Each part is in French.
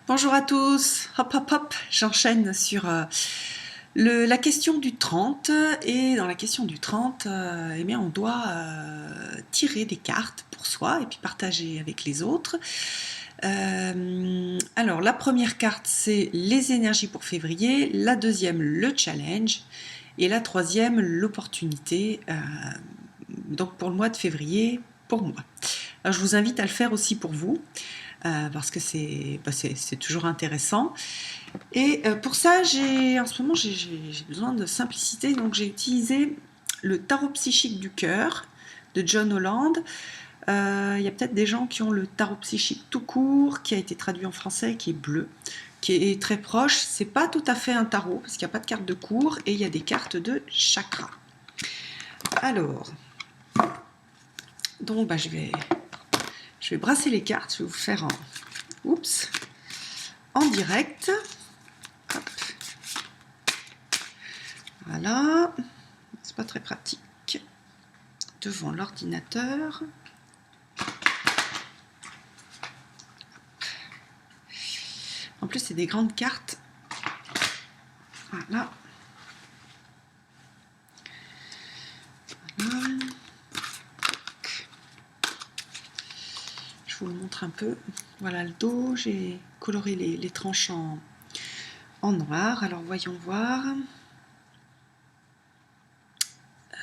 Bonjour à tous, hop hop hop, j'enchaîne sur la question du 30 et dans la question du 30, eh bien on doit tirer des cartes pour soi et puis partager avec les autres. Alors la première carte c'est les énergies pour février, la deuxième le challenge et la troisième l'opportunité, donc pour le mois de février pour moi. Alors, je vous invite à le faire aussi pour vous. Parce que c'est toujours intéressant. Et pour ça, en ce moment, j'ai besoin de simplicité, donc j'ai utilisé le tarot psychique du cœur de John Holland. Il y a peut-être des gens qui ont le tarot psychique tout court, qui a été traduit en français, qui est bleu, qui est très proche. C'est pas tout à fait un tarot, parce qu'il n'y a pas de carte de cours, et il y a des cartes de chakra. Alors, donc je vais brasser les cartes, je vais vous faire en direct. Hop. Voilà, c'est pas très pratique devant l'ordinateur. En plus, c'est des grandes cartes. Voilà. Voilà. Je vous le montre un peu. Voilà le dos, j'ai coloré les tranches en noir. Alors voyons voir.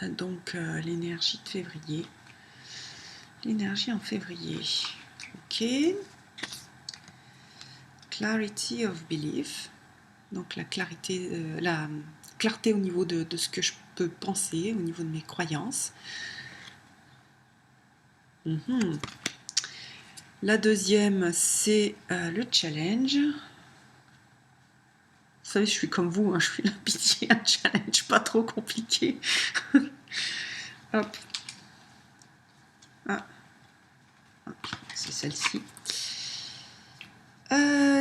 Donc l'énergie de février. L'énergie en février. Ok. Clarity of belief. Donc la clarté au niveau de ce que je peux penser, au niveau de mes croyances. La deuxième, c'est le challenge. Vous savez, je suis comme vous, hein, je suis la pitié, un challenge pas trop compliqué. Hop. Ah. C'est celle-ci.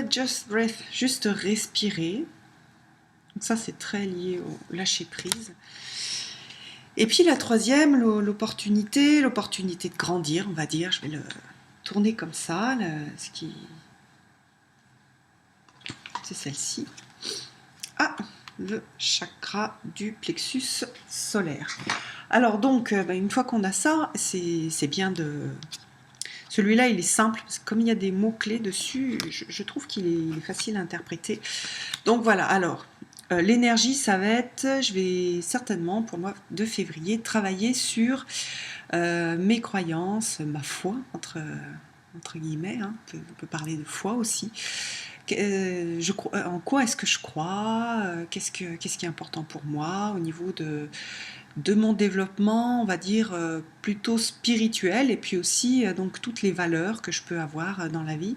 Just breath, juste respirer. Donc ça, c'est très lié au lâcher prise. Et puis la troisième, l'opportunité de grandir, on va dire. Je vais le tourner comme ça. C'est celle-ci. Ah, le chakra du plexus solaire. Alors donc, une fois qu'on a ça, c'est bien de... Celui-là, il est simple, parce que comme il y a des mots-clés dessus, je trouve qu'il est facile à interpréter. Donc voilà, alors, l'énergie, ça va être, je vais certainement, pour moi, de février, travailler sur mes croyances, ma foi, entre guillemets, hein, on peut parler de foi aussi. En quoi est-ce que je crois, qu'est-ce qui est important pour moi au niveau de mon développement, on va dire plutôt spirituel, et puis aussi donc toutes les valeurs que je peux avoir dans la vie.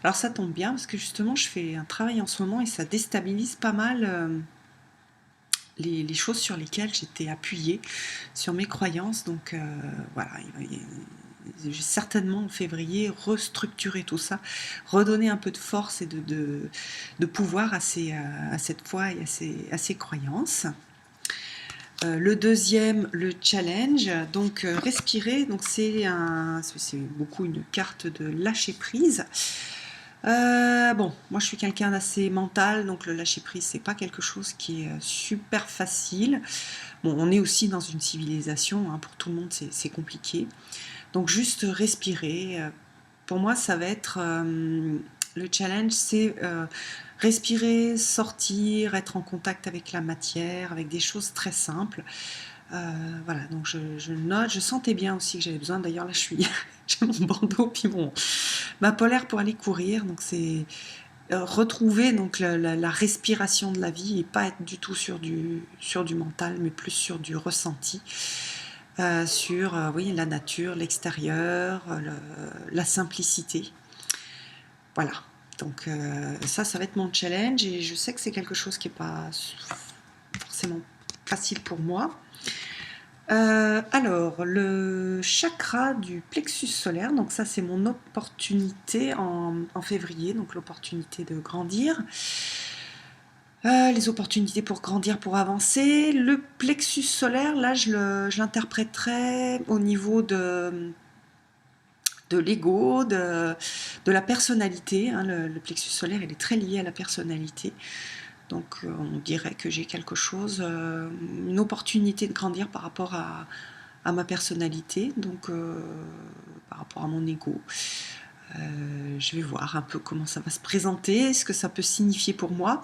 Alors ça tombe bien parce que justement je fais un travail en ce moment et ça déstabilise pas mal les choses sur lesquelles j'étais appuyée, sur mes croyances. Donc voilà, j'ai certainement en février restructurer tout ça, redonner un peu de force et de pouvoir à cette foi et à ces croyances. Le deuxième, le challenge, donc respirer, donc c'est beaucoup une carte de lâcher prise. Bon, moi je suis quelqu'un d'assez mental, donc le lâcher prise c'est pas quelque chose qui est super facile. Bon, on est aussi dans une civilisation, hein, pour tout le monde c'est compliqué. Donc juste respirer. Pour moi ça va être le challenge, c'est respirer, sortir, être en contact avec la matière, avec des choses très simples. Voilà, donc je note, je sentais bien aussi que j'avais besoin, d'ailleurs là j'ai mon bandeau puis ma polaire pour aller courir, donc c'est retrouver donc la respiration de la vie et pas être du tout sur du mental, mais plus sur du ressenti, sur oui, la nature, l'extérieur, la simplicité. Voilà, donc ça va être mon challenge et je sais que c'est quelque chose qui n'est pas forcément facile pour moi. Alors, le chakra du plexus solaire, donc ça c'est mon opportunité en février, donc l'opportunité de grandir. Les opportunités pour grandir, pour avancer. Le plexus solaire, là je l'interpréterais au niveau de de l'ego, de la personnalité, hein. Le plexus solaire, il est très lié à la personnalité. Donc on dirait que j'ai quelque chose, une opportunité de grandir par rapport à ma personnalité, donc par rapport à mon ego. Je vais voir un peu comment ça va se présenter, ce que ça peut signifier pour moi.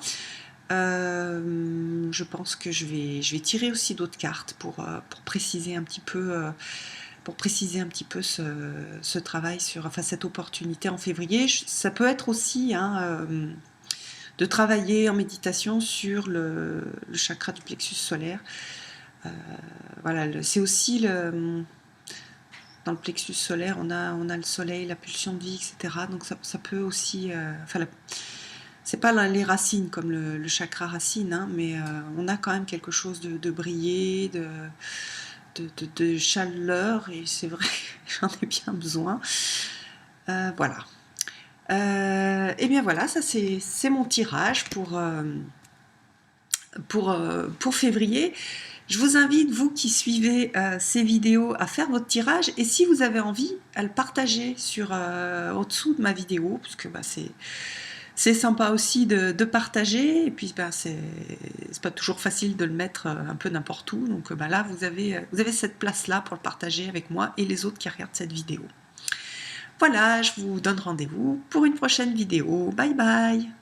Je pense que je vais tirer aussi d'autres cartes pour préciser un petit peu, ce travail sur, enfin, cette opportunité en février. Ça peut être aussi, hein, de travailler en méditation sur le chakra du plexus solaire. Voilà, c'est aussi dans le plexus solaire, on a le soleil, la pulsion de vie, etc. Donc ça peut aussi, enfin, c'est pas les racines comme le chakra racine, hein, mais on a quand même quelque chose de brillé, de chaleur, et c'est vrai que j'en ai bien besoin. Voilà. Et bien voilà, ça c'est mon tirage pour février. Je vous invite, vous qui suivez ces vidéos, à faire votre tirage, et si vous avez envie, à le partager au-dessous de ma vidéo, parce que bah, c'est sympa aussi de partager, et puis bah, c'est pas toujours facile de le mettre un peu n'importe où, donc bah, là vous avez cette place-là pour le partager avec moi et les autres qui regardent cette vidéo. Voilà, je vous donne rendez-vous pour une prochaine vidéo. Bye bye!